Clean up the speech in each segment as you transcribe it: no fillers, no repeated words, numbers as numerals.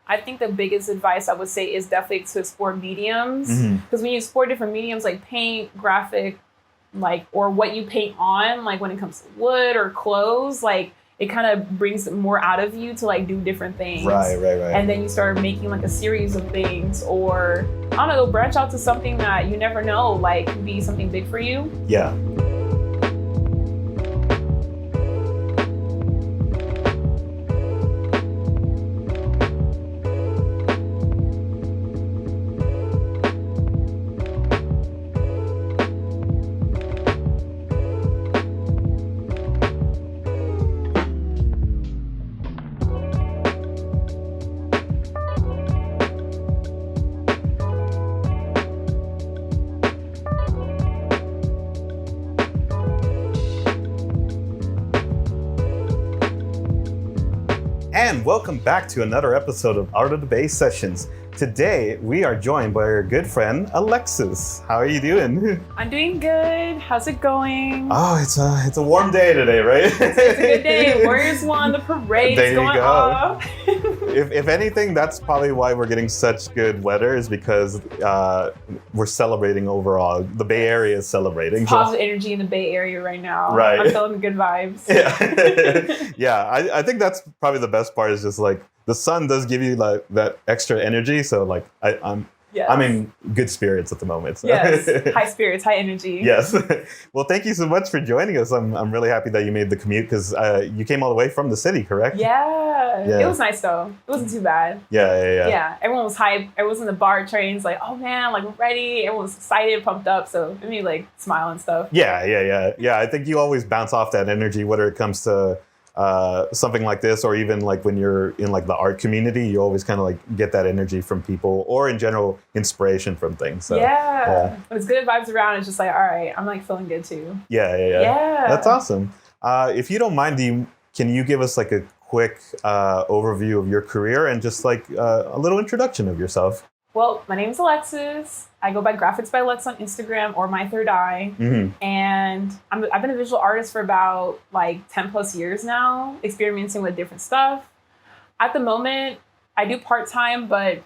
I think the biggest advice I would say is definitely to explore mediums. Because when you explore different mediums like paint, graphic, like, or what you paint on, like when it comes to wood or clothes, like it kind of brings more out of you to like do different things. Right. And then you start making like a series of things, or I don't know, branch out to something that you never know, like could be something big for you. Yeah. And welcome back to another episode of AotB Sessions. Today, we are joined by our good friend, Alexis. How are you doing? I'm doing good. How's it going? Oh, it's a warm day today, right? It's a good day. Warriors won. The parade's going off. If anything, that's probably why we're getting such good weather, is because we're celebrating overall. The Bay Area is celebrating. Positive energy in the Bay Area right now. Right. I'm feeling good vibes. Yeah, yeah. I think that's probably the best part, is just like the sun does give you like that extra energy. So like I'm in good spirits at the moment. So. Yes, high spirits, high energy. Yes. Well, thank you so much for joining us. I'm really happy that you made the commute, because you came all the way from the city, correct? Yeah. It was nice though. It wasn't too bad. Yeah. Everyone was hyped. Everyone was in the bar trains like, oh man, like we're ready. Everyone was excited, pumped up. So it made me like smile and stuff. Yeah. I think you always bounce off that energy, whether it comes to something like this, or even like when you're in like the art community, you always kind of like get that energy from people, or in general inspiration from things. So, yeah. When it's good vibes around, it's just like, all right, I'm like feeling good too. Yeah. That's awesome. If you don't mind, can you give us like a quick overview of your career and just like a little introduction of yourself? Well, my name is Alexis. I go by Graphics by Lex on Instagram, or My Third Eye. And I've been a visual artist for about like 10 plus years now, experimenting with different stuff. At the moment, I do part-time, but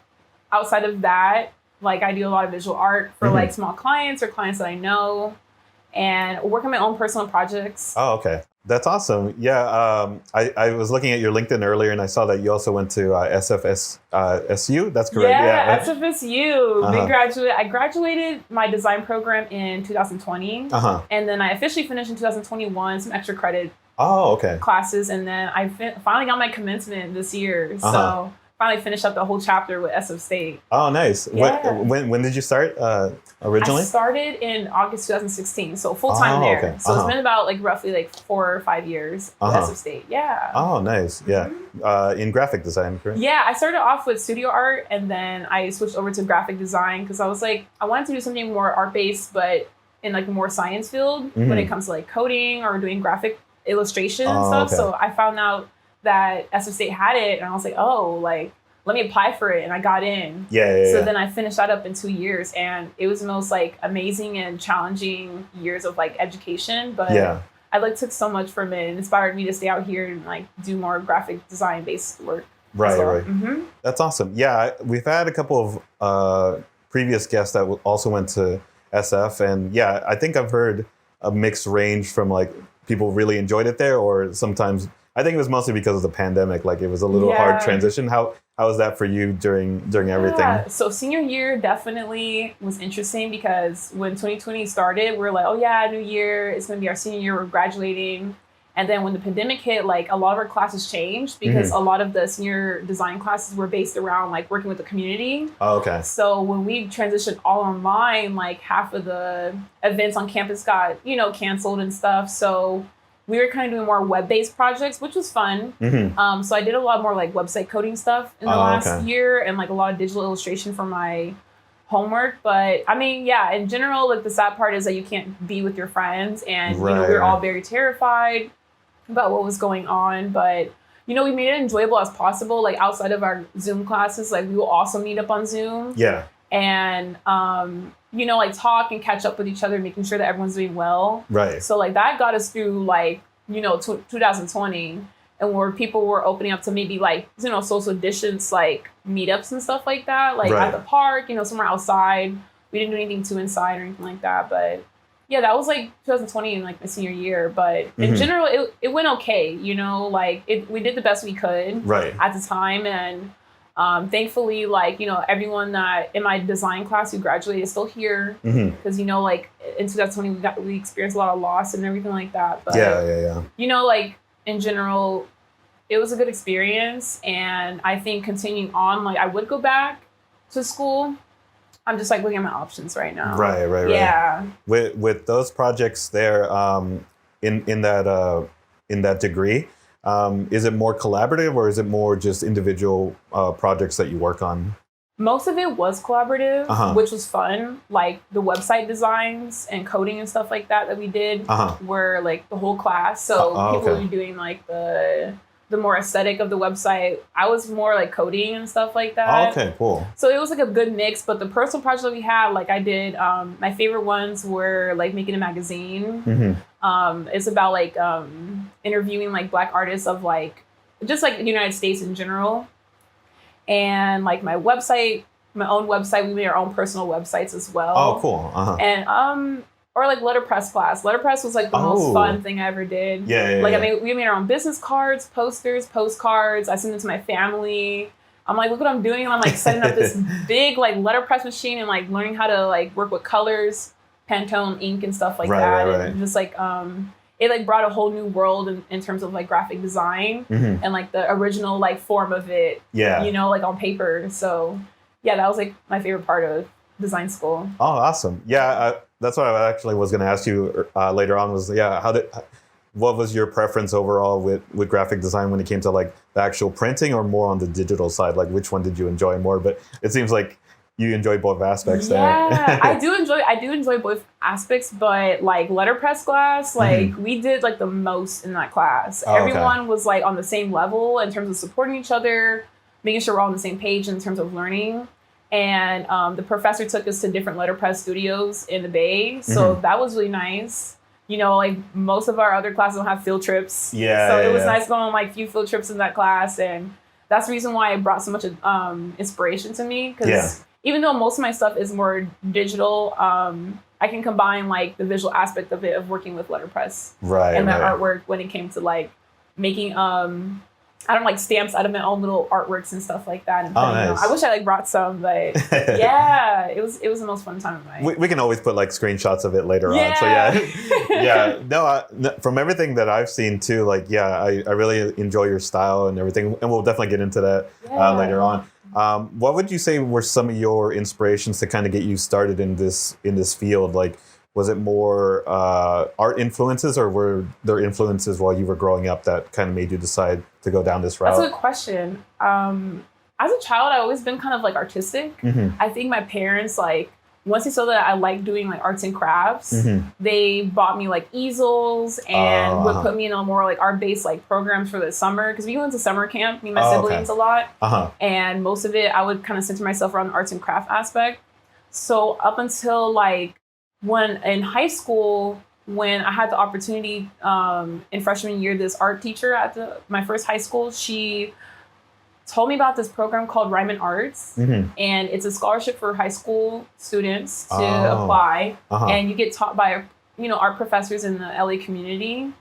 outside of that, like I do a lot of visual art for like small clients or clients that I know, and work on my own personal projects. Oh, okay. That's awesome. Yeah, I was looking at your LinkedIn earlier, and I saw that you also went to SFSU. That's correct. Yeah, SFSU. Big graduate. I graduated my design program in 2020, and then I officially finished in 2021. Some extra credit. Classes, and then I finally got my commencement this year. So finally finished up the whole chapter with SF State. Oh, nice. Yeah. When did you start originally? I started in August 2016, so full-time there. Okay. So it's been about like roughly like 4 or 5 years with SF State. Yeah. Oh, nice. Yeah. In graphic design, correct? Yeah, I started off with studio art, and then I switched over to graphic design because I was like, I wanted to do something more art-based, but in like a more science field when it comes to like coding or doing graphic illustration and stuff. Okay. So I found out that SF State had it, and I was like, oh, like, let me apply for it, and I got in. So then I finished that up in 2 years, and it was the most like amazing and challenging years of like education, but I like took so much from it and inspired me to stay out here and like do more graphic design based work. Right. That's awesome. Yeah, we've had a couple of previous guests that also went to SF, and yeah, I think I've heard a mixed range from like people really enjoyed it there, or sometimes I think it was mostly because of the pandemic. Like it was a little hard transition. How was that for you during everything? Yeah. So senior year definitely was interesting, because when 2020 started, we're like, oh yeah, new year, it's gonna be our senior year, we're graduating. And then when the pandemic hit, like a lot of our classes changed, because a lot of the senior design classes were based around like working with the community. Oh, okay. So when we transitioned all online, like half of the events on campus got, canceled and stuff. So we were kind of doing more web-based projects, which was fun. So I did a lot more like website coding stuff in the last year, and like a lot of digital illustration for my homework. But I mean, yeah, in general, like the sad part is that you can't be with your friends, and we were all very terrified about what was going on. But we made it enjoyable as possible. Like outside of our Zoom classes, like we will also meet up on Zoom. Yeah. And like talk and catch up with each other, making sure that everyone's doing well. Right. So like that got us through like, 2020. and where people were opening up to maybe like, you know, social distance, like meetups and stuff like that, like at the park, you know, somewhere outside. We didn't do anything too inside or anything like that. But yeah, that was like 2020 and like my senior year. But in general, it went okay, you know, like we did the best we could at the time. And thankfully, like, you know, everyone that in my design class who graduated is still here because, you know, like in 2020, we experienced a lot of loss and everything like that. But, you know, like in general, it was a good experience. And I think continuing on, like I would go back to school. I'm just like looking at my options right now. Right. Yeah. With those projects there, in that degree, is it more collaborative or is it more just individual projects that you work on? Most of it was collaborative, which was fun. Like the website designs and coding and stuff like that we did were like the whole class. So people would be doing like the more aesthetic of the website. I was more like coding and stuff like that. Oh, okay, cool. So it was like a good mix. But the personal projects that we had, like I did, my favorite ones were like making a magazine. It's about like interviewing like Black artists of like just like the United States in general. And like my own website, we made our own personal websites as well. Oh, cool. And or like letterpress class. Letterpress was like the most fun thing I ever did. We made our own business cards, posters, postcards. I sent them to my family. I'm like, look what I'm doing. And I'm like setting up this big like letterpress machine and like learning how to like work with colors, Pantone ink and stuff like that. And just like it like brought a whole new world in terms of like graphic design and like the original like form of it. You know, like on paper. So yeah, that was like my favorite part of design school. Oh, awesome. Yeah. That's what I actually was going to ask you later on was, what was your preference overall with graphic design when it came to like the actual printing or more on the digital side? Like which one did you enjoy more? But it seems like you enjoy both aspects there. Yeah, I do enjoy both aspects, but like letterpress class, like we did like the most in that class. Everyone was like on the same level in terms of supporting each other, making sure we're all on the same page in terms of learning. And the professor took us to different letterpress studios in the Bay. So that was really nice. You know, like most of our other classes don't have field trips. So it was nice going on like a few field trips in that class. And that's the reason why it brought so much inspiration to me. Because even though most of my stuff is more digital, I can combine like the visual aspect of it, of working with letterpress and my artwork when it came to like making I don't like stamps out of my own little artworks and stuff like that. And nice. I wish I like brought some, but yeah, it was the most fun time of my life. We can always put like screenshots of it later on. So no, from everything that I've seen too, like I really enjoy your style and everything, and we'll definitely get into that later on. What would you say were some of your inspirations to kind of get you started in this field? Like, was it more art influences, or were there influences while you were growing up that kind of made you decide to go down this route? That's a good question. As a child, I've always been kind of like artistic. I think my parents, like, once they saw that I liked doing like arts and crafts, they bought me like easels and would put me in a more like art-based like programs for the summer. Because we went to summer camp, me and my siblings a lot. And most of it, I would kind of center myself around the arts and craft aspect. So up until like when in high school, when I had the opportunity in freshman year, this art teacher at my first high school, she told me about this program called Ryman Arts, and it's a scholarship for high school students to apply, and you get taught by art professors in the LA community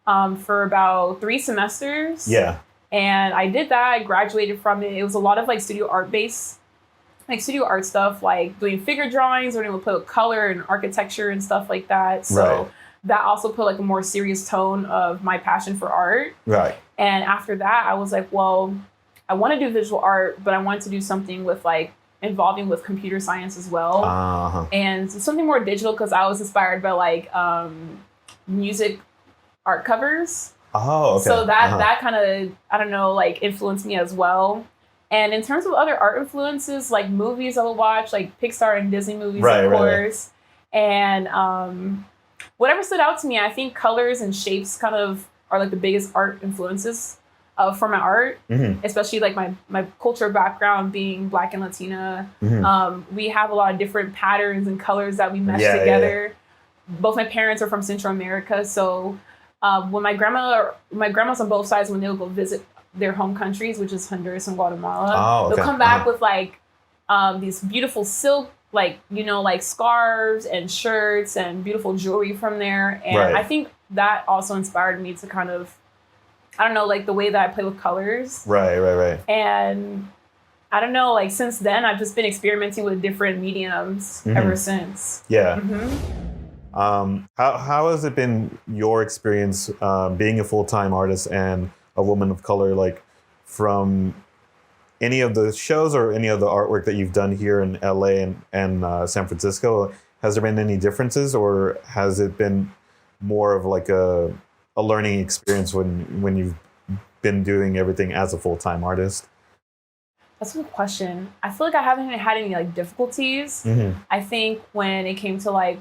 for about 3 semesters. And I did that. I graduated from it. It was a lot of like studio art based, like studio art stuff, like doing figure drawings, learning to put color and architecture and stuff like that. So that also put like a more serious tone of my passion for art. And after that, I was like, well, I want to do visual art, but I wanted to do something with like involving with computer science as well. And something more digital, because I was inspired by like music art covers. So that kind of, I don't know, like influenced me as well. And in terms of other art influences, like movies I would watch, like Pixar and Disney movies, of course. And whatever stood out to me, I think colors and shapes kind of are like the biggest art influences for my art, especially like my culture background being Black and Latina. We have a lot of different patterns and colors that we mesh together. Both my parents are from Central America, so When my grandma's on both sides, when they'll go visit their home countries, which is Honduras and Guatemala, they'll come back with like these beautiful silk, like, you know, like scarves and shirts and beautiful jewelry from there. And I think that also inspired me to kind of, I don't know, like the way that I play with colors. Right. And I don't know, like since then, I've just been experimenting with different mediums ever since. Yeah. How has it been your experience being a full-time artist and a woman of color, like from any of the shows or any of the artwork that you've done here in LA and San Francisco? Has there been any differences, or has it been more of like a learning experience when you've been doing everything as a full-time artist? That's a good question. I feel like I haven't had any like difficulties. I think when it came to like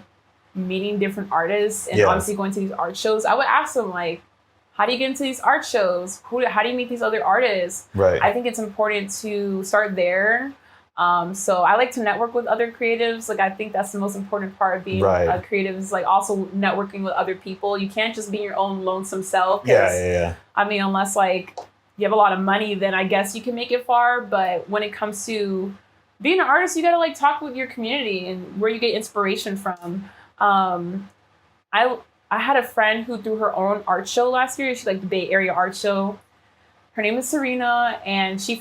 meeting different artists and obviously going to these art shows, I would ask them like, how do you get into these art shows? How do you meet these other artists? Right. I think it's important to start there. So I like to network with other creatives. Like I think that's the most important part of being a creative, is like also networking with other people. You can't just be your own lonesome self. Yeah. I mean, unless like you have a lot of money, then I guess you can make it far. But when it comes to being an artist, you gotta like talk with your community and where you get inspiration from. I had a friend who threw her own art show last year. She like the Bay Area Art Show. Her name is Serena, and she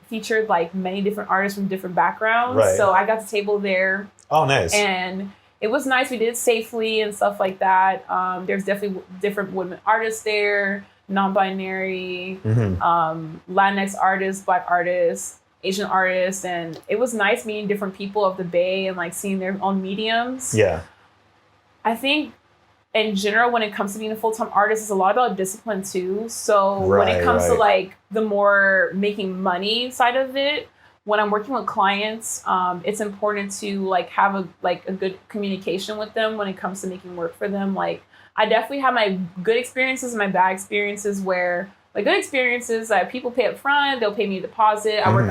featured like many different artists from different backgrounds. Right. So I got to table there. Oh, nice. And it was nice. We did it safely and stuff like that. There's definitely different women artists there, non-binary, Latinx artists, Black artists, Asian artists. And it was nice meeting different people of the Bay and like seeing their own mediums. Yeah. I think in general, when it comes to being a full-time artist, it's a lot about discipline too. So when it comes to like the more making money side of it, when I'm working with clients, it's important to like have a good communication with them when it comes to making work for them. Like I definitely have my good experiences and my bad experiences, where like good experiences that people pay up front, they'll pay me a deposit. I work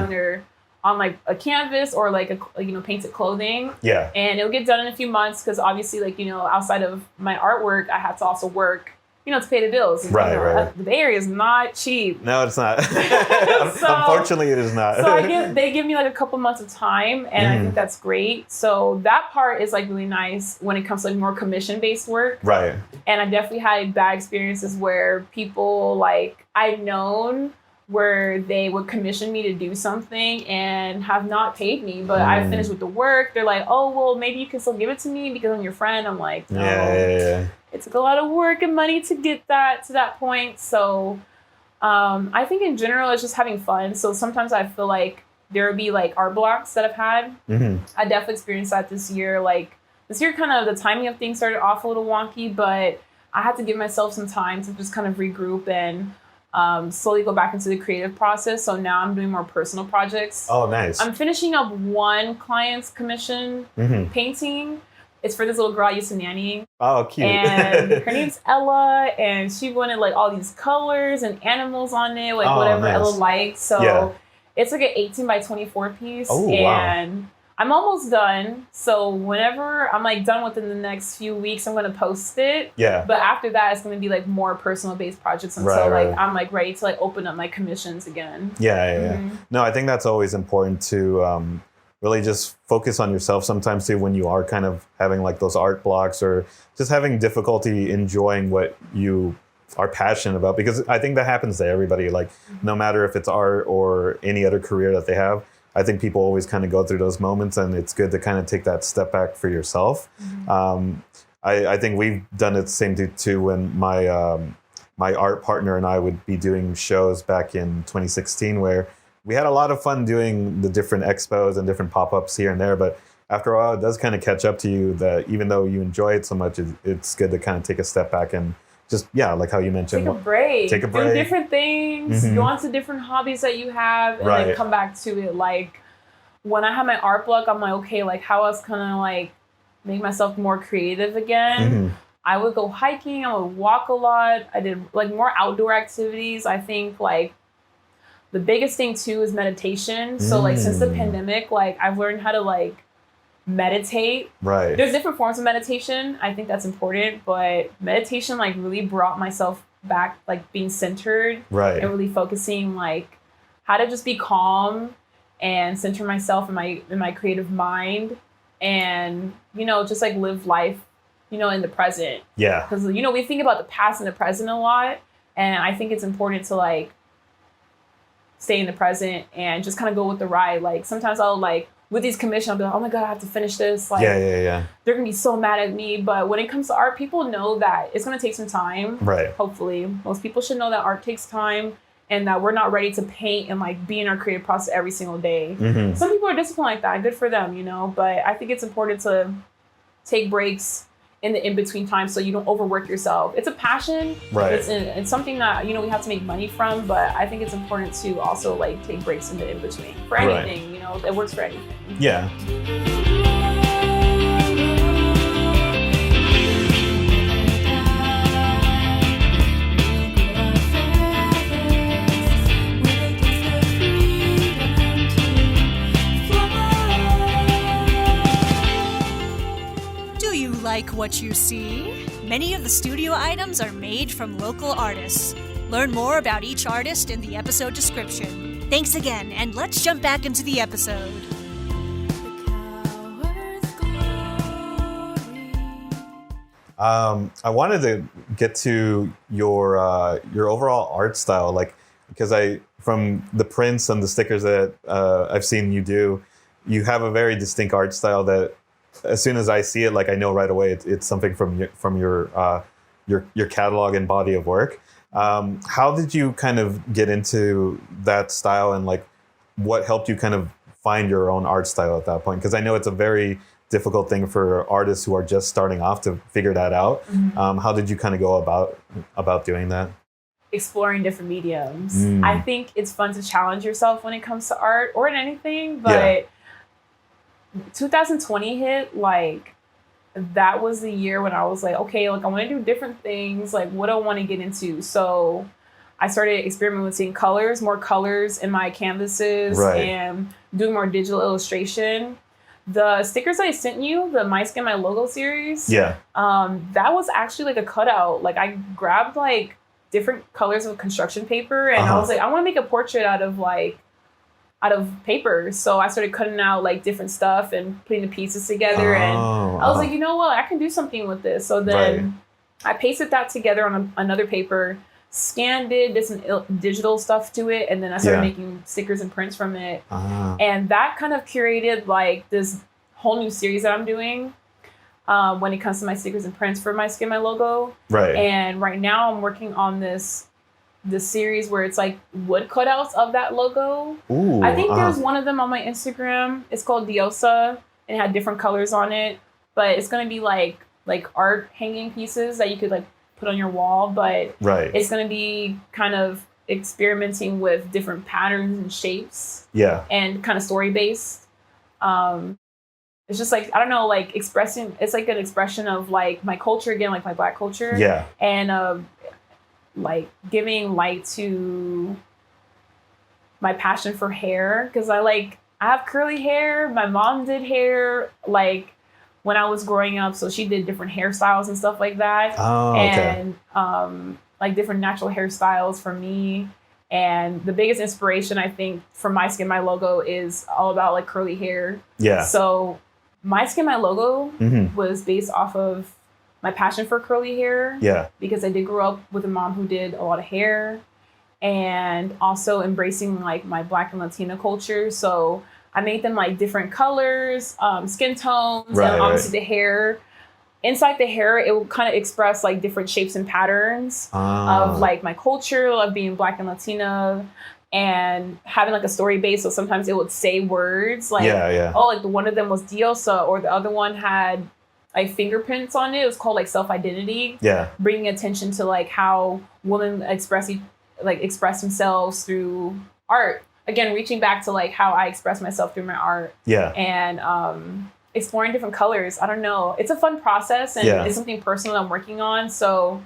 on like a canvas or like a painted clothing. Yeah. And it'll get done in a few months because obviously like, outside of my artwork, I have to also work, to pay the bills. And, right. The Bay Area is not cheap. No, it's not. Unfortunately, it is not. So they give me like a couple months of time, and I think that's great. So that part is like really nice when it comes to like more commission-based work. Right. And I definitely had bad experiences where people like I've known where they would commission me to do something and have not paid me, but I finished with the work. They're like, oh, well, maybe you can still give it to me because I'm your friend. I'm like, no. Yeah. It took a lot of work and money to get that to that point. So I think in general, it's just having fun. So sometimes I feel like there would be like art blocks that I've had. I definitely experienced that this year. Like this year, kind of the timing of things started off a little wonky, but I had to give myself some time to just kind of regroup and slowly go back into the creative process. So now I'm doing more personal projects. Oh, nice. I'm finishing up one client's commission painting. It's for this little girl I used to nanny. Oh, cute. And her name's Ella, and she wanted like all these colors and animals on it, like whatever Ella liked. So it's like an 18 by 24 piece. Oh, and I'm almost done. So whenever I'm like done within the next few weeks, I'm going to post it. Yeah. But after that, it's going to be like more personal based projects until like I'm like ready to like open up my commissions again. Yeah. No, I think that's always important to really just focus on yourself sometimes too, when you are kind of having like those art blocks or just having difficulty enjoying what you are passionate about, because I think that happens to everybody. Like no matter if it's art or any other career that they have, I think people always kind of go through those moments, and it's good to kind of take that step back for yourself. I think we've done it the same too when my my art partner and I would be doing shows back in 2016 where we had a lot of fun doing the different expos and different pop-ups here and there, but after a while it does kind of catch up to you that even though you enjoy it so much, it's good to kind of take a step back and just, like how you mentioned. Take a break. Do different things. Go on to different hobbies that you have and then come back to it. Like when I have my art block, I'm like, okay, like how else can I like make myself more creative again? I would go hiking. I would walk a lot. I did like more outdoor activities. I think like the biggest thing too is meditation. So like since the pandemic, like I've learned how to like meditate. Right. There's different forms of meditation. I think that's important, but meditation like really brought myself back, like being centered, right, and really focusing like how to just be calm and center myself in my creative mind, and just like live life in the present. Yeah. Because we think about the past and the present a lot, and I think it's important to like stay in the present and just kind of go with the ride. Like sometimes I'll like with these commissions, I'll be like, oh my God, I have to finish this. Like, yeah. They're gonna be so mad at me. But when it comes to art, people know that it's gonna take some time. Right. Hopefully, most people should know that art takes time, and that we're not ready to paint and like be in our creative process every single day. Mm-hmm. Some people are disciplined like that. Good for them, But I think it's important to take breaks in the in-between time so you don't overwork yourself. It's a passion. Right. It's something that, we have to make money from, but I think it's important to also like take breaks in the in-between for anything, it works for anything. Yeah. Like what you see? Many of the studio items are made from local artists. Learn more about each artist in the episode description. Thanks again, and let's jump back into the episode. I wanted to get to your overall art style, like because from the prints and the stickers that I've seen you do, you have a very distinct art style that as soon as I see it, like I know right away it's something from your catalog and body of work. How did you kind of get into that style, and like what helped you kind of find your own art style at that point? Because I know it's a very difficult thing for artists who are just starting off to figure that out. Mm-hmm. How did you kind of go about doing that? Exploring different mediums. I think it's fun to challenge yourself when it comes to art or in anything, but 2020 hit, like that was the year when I was like, okay, like I want to do different things. Like, what do I want to get into? So I started experimenting with seeing more colors in my canvases, and doing more digital illustration. The stickers I sent you, the My Skin, My Logo series, that was actually like a cutout. Like I grabbed like different colors of construction paper, and I was like, I want to make a portrait out of paper. So I started cutting out like different stuff and putting the pieces together. And I was like, you know what? I can do something with this. So then I pasted that together on another paper, scanned it, did some digital stuff to it. And then I started making stickers and prints from it. And that kind of curated like this whole new series that I'm doing when it comes to my stickers and prints for My Skin, My Logo. Right. And right now I'm working on this series where it's like wood cutouts of that logo. Ooh, I think there's one of them on my Instagram. It's called Diosa, and it had different colors on it. But it's gonna be like art hanging pieces that you could like put on your wall. But it's gonna be kind of experimenting with different patterns and shapes. Yeah. And kind of story based. It's just like, I don't know, like expressing. It's like an expression of like my culture again, like my Black culture. Yeah. And like giving light to my passion for hair, because I have curly hair. My mom did hair like when I was growing up, so she did different hairstyles and stuff like that. And like different natural hairstyles for me. And the biggest inspiration I think for My Skin, My Logo is all about like curly hair. Yeah. So My Skin, My Logo was based off of my passion for curly hair. Yeah. Because I did grow up with a mom who did a lot of hair, and also embracing like my Black and Latina culture. So I made them like different colors, skin tones, and obviously the hair. Inside the hair, it will kind of express like different shapes and patterns of like my culture, of being Black and Latina, and having like a story base. So sometimes it would say words like, oh, like one of them was diosa, or the other one had like fingerprints on it. It was called like self-identity. Yeah. Bringing attention to like how women express themselves through art. Again, reaching back to like how I express myself through my art. Yeah. And exploring different colors. I don't know. It's a fun process, and it's something personal I'm working on. So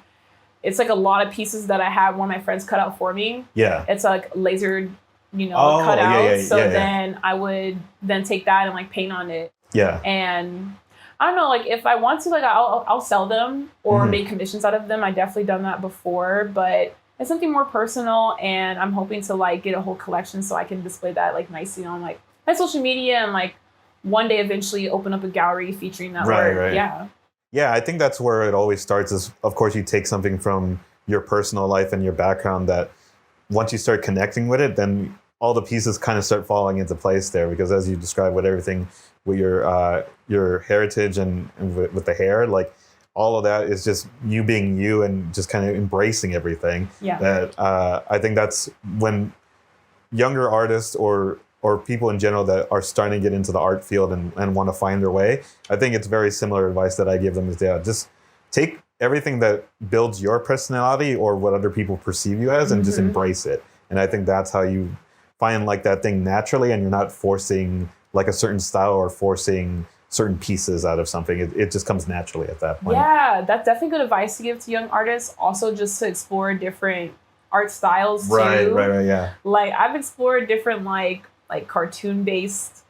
it's like a lot of pieces that I have one of my friends cut out for me. Yeah. It's like lasered, cut out. So then I would then take that and like paint on it. Yeah. And I don't know, like if I want to, like I'll sell them or make commissions out of them. I've definitely done that before, but it's something more personal, and I'm hoping to like get a whole collection so I can display that like nicely on like my social media, and like one day eventually open up a gallery featuring that work. Right. Yeah. Yeah, I think that's where it always starts is, of course, you take something from your personal life and your background that once you start connecting with it, then all the pieces kind of start falling into place there, because as you described with everything with your heritage and with the hair, like all of that is just you being you and just kind of embracing everything. Yeah. That I think that's when younger artists or people in general that are starting to get into the art field and want to find their way, I think it's very similar advice that I give them is, just take everything that builds your personality or what other people perceive you as and just embrace it. And I think that's how you find like that thing naturally, and you're not forcing like a certain style or forcing certain pieces out of something. It just comes naturally at that point. Yeah, that's definitely good advice to give to young artists. Also, just to explore different art styles too. Right, yeah. Like I've explored different like cartoon-based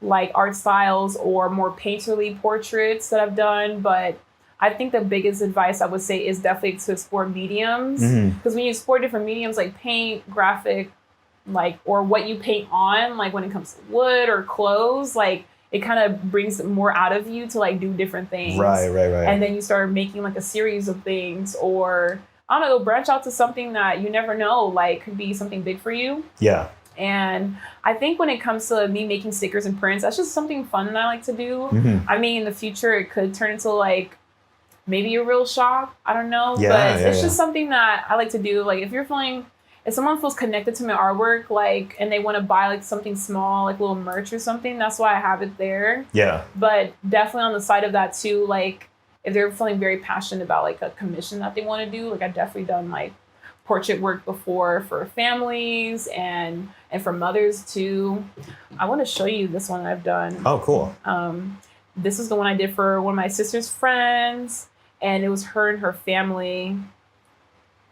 like art styles or more painterly portraits that I've done, but I think the biggest advice I would say is definitely to explore mediums, because when you explore different mediums like paint, graphic, like or what you paint on, like when it comes to wood or clothes, like it kind of brings more out of you to like do different things. Right. And then you start making like a series of things, or I don't know, branch out to something that you never know, like could be something big for you. Yeah. And I think when it comes to me making stickers and prints, that's just something fun that I like to do. I mean, in the future, it could turn into like maybe a real shop. I don't know. But it's just something that I like to do. Like if someone feels connected to my artwork, like, and they want to buy like something small, like a little merch or something, that's why I have it there. Yeah. But definitely on the side of that too, like if they're feeling very passionate about like a commission that they want to do, like I've definitely done like portrait work before for families and for mothers too. I want to show you this one I've done. Oh, cool. This is the one I did for one of my sister's friends, and it was her and her family.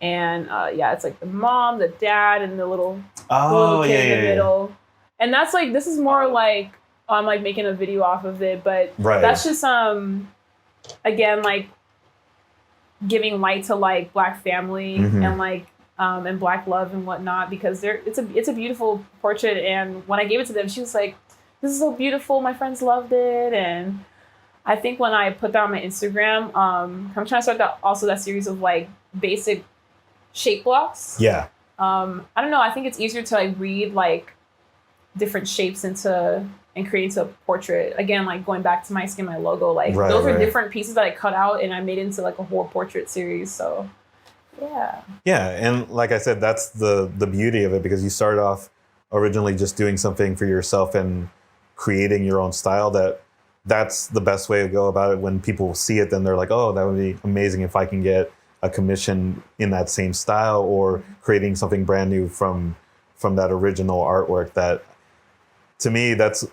And it's like the mom, the dad, and the little kid in the middle. And that's like, this is more like I'm like making a video off of it, but that's just again like giving light to like Black family and like and Black love and whatnot, because it's a beautiful portrait. And when I gave it to them, she was like, "This is so beautiful. My friends loved it." And I think when I put that on my Instagram, I'm trying to start that series of like basic shape blocks. Yeah. I don't know. I think it's easier to like read like different shapes and create into a portrait. Again, like going back to my skin, my logo, like those are different pieces that I cut out and I made into like a whole portrait series. So yeah. Yeah. And like I said, that's the beauty of it, because you start off originally just doing something for yourself and creating your own style. That's the best way to go about it. When people see it, then they're like, oh, that would be amazing if I can get a commission in that same style, or creating something brand new from that original artwork. That, to me, that's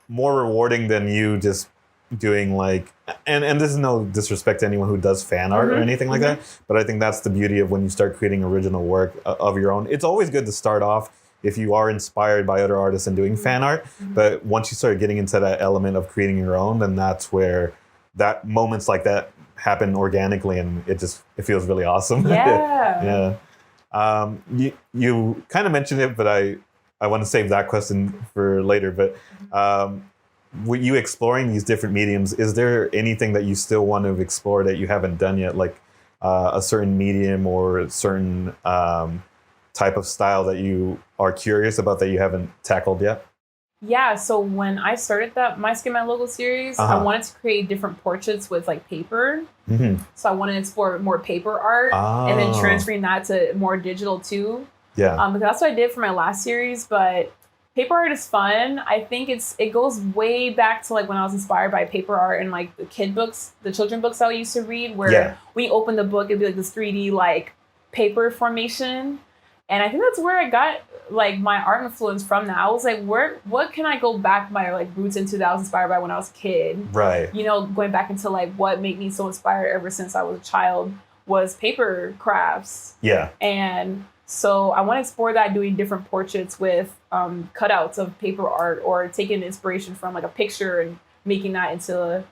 more rewarding than you just doing like, and this is no disrespect to anyone who does fan art or anything like that, but I think that's the beauty of when you start creating original work of your own. It's always good to start off if you are inspired by other artists and doing fan art, but once you start getting into that element of creating your own, then that's where that moments like that happen organically, and it feels really awesome. Yeah. You kind of mentioned it, but I want to save that question for later. But were you exploring these different mediums? Is there anything that you still want to explore that you haven't done yet, like a certain medium or a certain type of style that you are curious about that you haven't tackled yet? Yeah, so when I started that My Skin, My Logo series, I wanted to create different portraits with like paper. So I wanted to explore more paper art and then transferring that to more digital too. Yeah. Because that's what I did for my last series. But paper art is fun. I think it goes way back to like when I was inspired by paper art and like the kid books, the children books I used to read, where we open the book, it'd be like this 3D like paper formation. And I think that's where I got like my art influence from. That I was like, what can I go back my like roots into that I was inspired by when I was a kid? Right. You know, going back into like what made me so inspired ever since I was a child was paper crafts. Yeah. And so I want to explore that, doing different portraits with cutouts of paper art, or taking inspiration from like a picture and making that into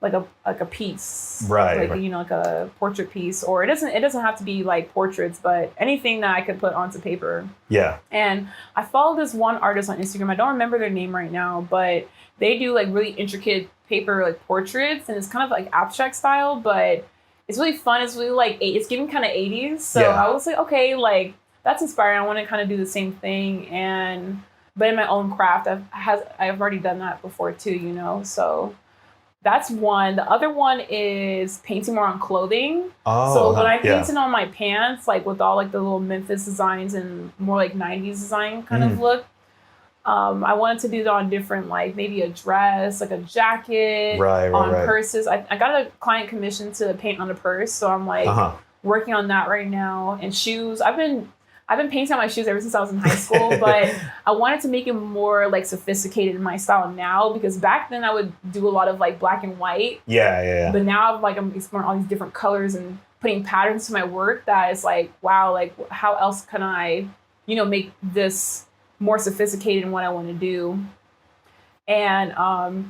like a piece, right? Like, you know, like a portrait piece, or it doesn't have to be like portraits, but anything that I could put onto paper. Yeah. And I follow this one artist on Instagram. I don't remember their name right now, but they do like really intricate paper like portraits, and it's kind of like abstract style, but it's really fun. It's really like it's giving kind of 80s. So I was like, okay, like that's inspiring. I want to kind of do the same thing, but in my own craft, I've already done that before too, you know. So that's one. The other one is painting more on clothing. Oh, so when I painted on my pants, like with all like the little Memphis designs and more like 90s design kind of look, I wanted to do that on different, like maybe a dress, like a jacket, on purses. I got a client commission to paint on a purse, so I'm like working on that right now. And shoes, I've been painting on my shoes ever since I was in high school, but I wanted to make it more like sophisticated in my style now, because back then I would do a lot of like black and white. Yeah. But now I'm exploring all these different colors and putting patterns to my work that is like, wow, like how else can I, you know, make this more sophisticated in what I want to do. And,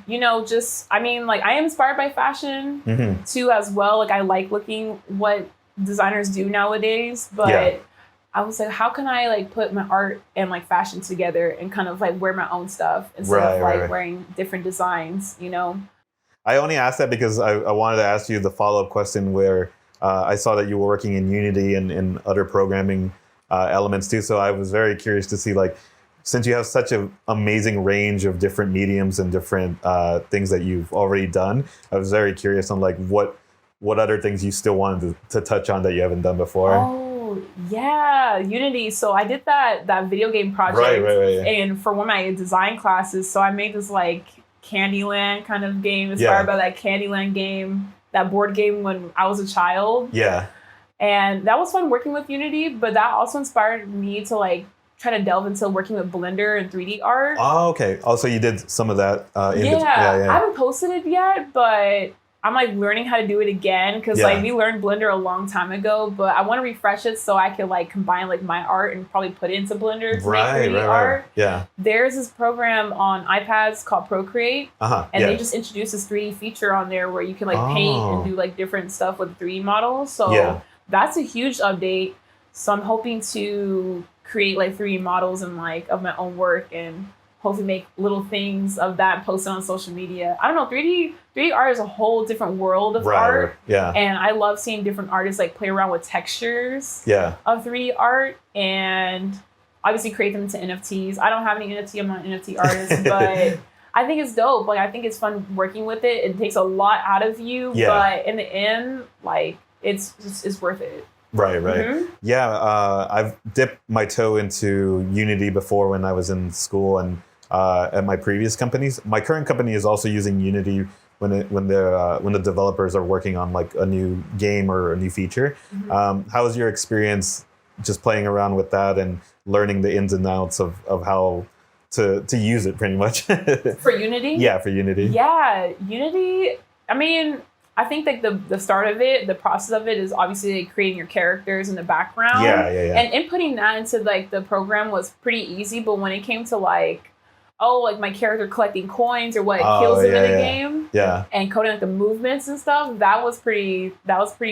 you know, just, I mean, like I am inspired by fashion too as well. Like I like looking what designers do nowadays, but I was like, how can I like put my art and like fashion together and kind of like wear my own stuff instead of like wearing different designs, you know? I only asked that because I wanted to ask you the follow-up question where I saw that you were working in Unity and other programming elements too. So I was very curious to see, like, since you have such an amazing range of different mediums and different things that you've already done, I was very curious on like what other things you still wanted to touch on that you haven't done before. Oh, yeah, Unity. So I did that video game project and for one of my design classes. So I made this like Candyland kind of game inspired by that Candyland game, that board game when I was a child. Yeah. And that was fun working with Unity, but that also inspired me to like try to delve into working with Blender and 3D art. Oh, okay. Also, you did some of that. I haven't posted it yet, but I'm like learning how to do it again because like we learned Blender a long time ago, but I want to refresh it so I can like combine like my art and probably put it into Blender to make 3D art. Yeah. There's this program on iPads called Procreate, and they just introduced this 3D feature on there where you can like paint and do like different stuff with 3D models. So that's a huge update. So I'm hoping to create like 3D models and like of my own work and hopefully make little things of that and post it on social media. I don't know, 3D art is a whole different world of art. Yeah. And I love seeing different artists like play around with textures of 3D art and obviously create them into NFTs. I don't have any NFT, I'm not an NFT artist, but I think it's dope. Like I think it's fun working with it. It takes a lot out of you, but in the end, like it's worth it. Right. Mm-hmm. Yeah, I've dipped my toe into Unity before when I was in school and at my previous companies. My current company is also using Unity when the developers are working on like a new game or a new feature. Mm-hmm. How was your experience just playing around with that and learning the ins and outs of how to use it pretty much? For Unity? Yeah, for Unity. Yeah, Unity, I mean, I think like the start of it, the process of it is obviously like creating your characters in the background. Yeah. And inputting that into like the program was pretty easy, but when it came to like, like my character collecting coins or what kills him in the game, and coding like the movements and stuff, that was pretty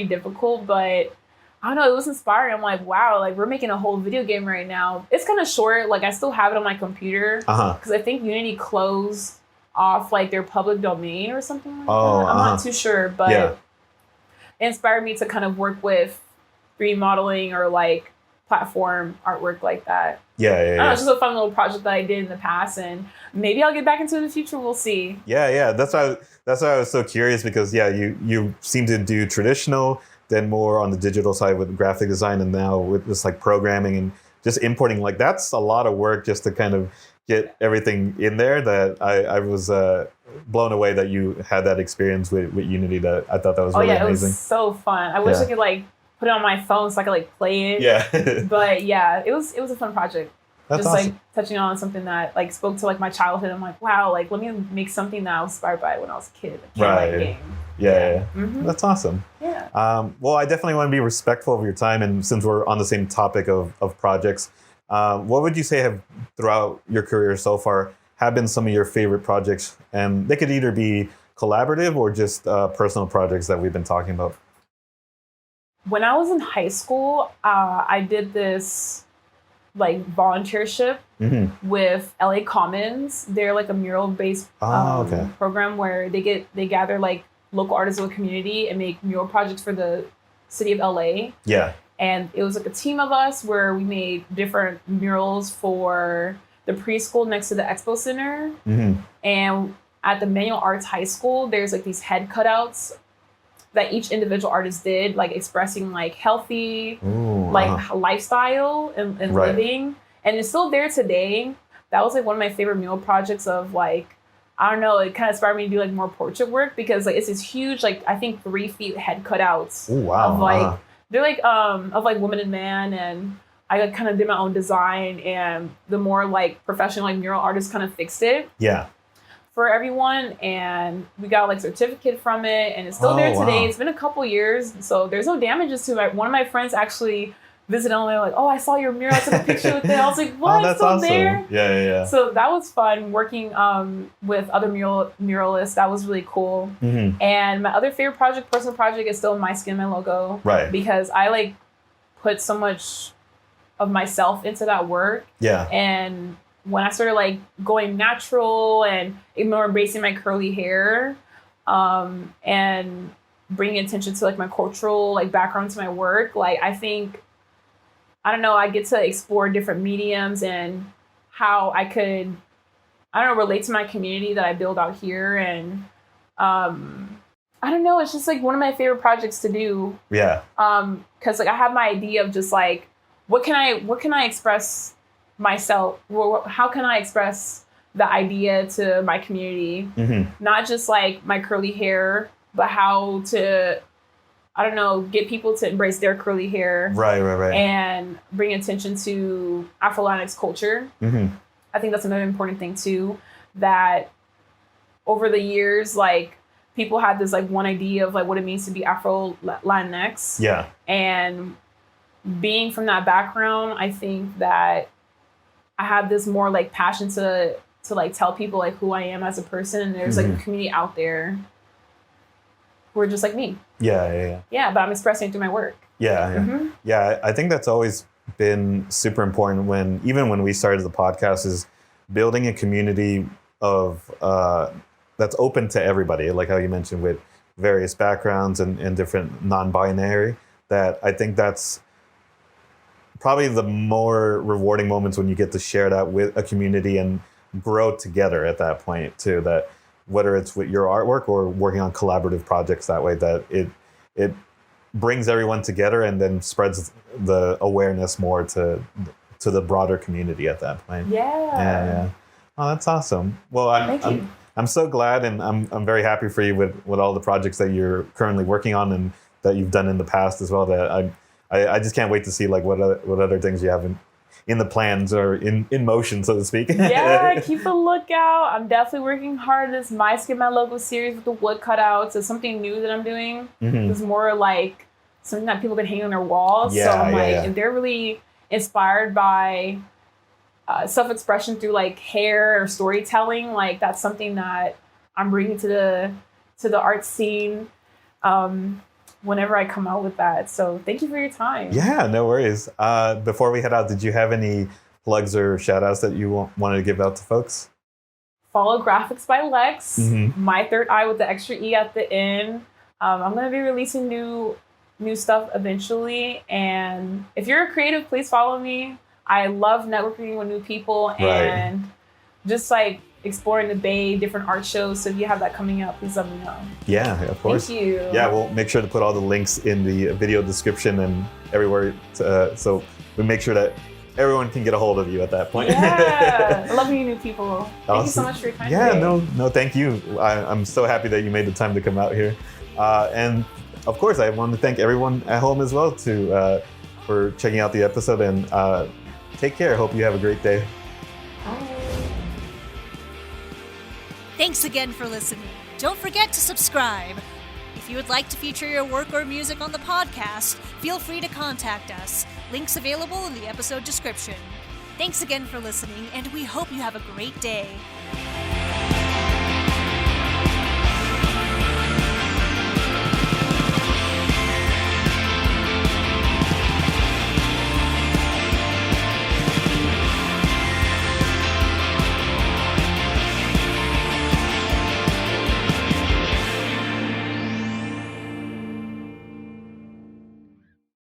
difficult. But I don't know, it was inspiring. I'm like, wow, like we're making a whole video game right now. It's kind of short. Like I still have it on my computer because I think Unity closed off like their public domain or something like that. I'm not too sure, but it inspired me to kind of work with 3D modeling or like platform artwork like that. It's just a fun little project that I did in the past, and maybe I'll get back into it in the future. We'll see. That's why I was so curious because you seem to do traditional, then more on the digital side with graphic design, and now with this like programming and just importing. Like that's a lot of work just to kind of get everything in there. That I was blown away that you had that experience with Unity. That I thought that was really amazing. It was so fun. I wish I could like put it on my phone so I could like play it. But it was a fun project. That's just awesome. Like touching on something that like spoke to like my childhood. I'm like, wow, like let me make something that I was inspired by when I was a kid. Game. Mm-hmm. That's awesome. Yeah. Well, I definitely want to be respectful of your time, and since we're on the same topic of projects, what would you say have throughout your career so far have been some of your favorite projects? And they could either be collaborative or just personal projects that we've been talking about. When I was in high school, I did this like volunteership with LA Commons. They're like a mural-based program where they gather like local artists of the community and make mural projects for the city of LA. Yeah. And it was like a team of us where we made different murals for the preschool next to the expo center. And at the Manual Arts High School, there's like these head cutouts that each individual artist did, like expressing like healthy, lifestyle and living. And it's still there today. That was like one of my favorite mural projects of like, I don't know, it kind of inspired me to do like more portrait work because like it's this huge, like I think 3 feet head cutouts. Ooh, wow. Of like, they're like, of like woman and man. And I like kind of did my own design, and the more like professional like mural artists kind of fixed it. Yeah. For everyone, and we got like certificate from it, and it's still there today. Wow. It's been a couple years, so there's no damages to it. One of my friends actually visited and they're like, "Oh, I saw your mural. I took a picture with it." I was like, "What? It's still awesome. There?" Yeah. So that was fun working with other muralists. That was really cool. And my other favorite project, personal project, is still My Skin, My Logo. Right. Because I like put so much of myself into that work. Yeah. And when I started like going natural and more embracing my curly hair, and bringing attention to like my cultural like background to my work, like I think, I don't know, I get to explore different mediums and how I could, I don't know, relate to my community that I build out here. And I don't know, it's just like one of my favorite projects to do. Yeah. Cause like I have my idea of just like, what can I express myself? How can I express the idea to my community? Not just like my curly hair, but how to, I don't know, get people to embrace their curly hair. Right. And bring attention to Afro-Latinx culture. I think that's another important thing too, that over the years, like people had this like one idea of like what it means to be Afro-Latinx. Yeah. And being from that background, I think that I have this more like passion to like tell people like who I am as a person, and there's like a community out there who are just like me. Yeah, but I'm expressing it through my work. Yeah, I think that's always been super important even when we started the podcast, is building a community of that's open to everybody, like how you mentioned, with various backgrounds and different non-binary. That I think that's probably the more rewarding moments when you get to share that with a community and grow together at that point too. That whether it's with your artwork or working on collaborative projects that way, that it brings everyone together and then spreads the awareness more to the broader community at that point. Yeah. Oh, that's awesome. Well, I'm so glad, and I'm very happy for you with all the projects that you're currently working on and that you've done in the past as well. That I just can't wait to see like what other things you have in the plans or in motion, so to speak. Yeah, keep a lookout. I'm definitely working hard. This My Skin, My Logo series with the wood cutouts is something new that I'm doing. It's more like something that people can hang on their walls. So I'm if they're really inspired by self-expression through like hair or storytelling, like that's something that I'm bringing to the art scene. Whenever I come out with that. So thank you for your time. Yeah, no worries. Before we head out, did you have any plugs or shout outs that you wanted to give out to folks? Follow Graphics by Lex, my third eye with the extra E at the end. I'm going to be releasing new stuff eventually. And if you're a creative, please follow me. I love networking with new people and just like exploring the Bay, different art shows. So if you have that coming up, please let me know. Yeah, of course. Thank you. Yeah, we'll make sure to put all the links in the video description and everywhere. So we make sure that everyone can get a hold of you at that point. Yeah, I love meeting new people. Thank you so much for your time today. No, thank you. I'm so happy that you made the time to come out here. And of course, I want to thank everyone at home as well for checking out the episode, and take care. Hope you have a great day. Bye. Thanks again for listening. Don't forget to subscribe. If you would like to feature your work or music on the podcast, feel free to contact us. Links available in the episode description. Thanks again for listening, and we hope you have a great day.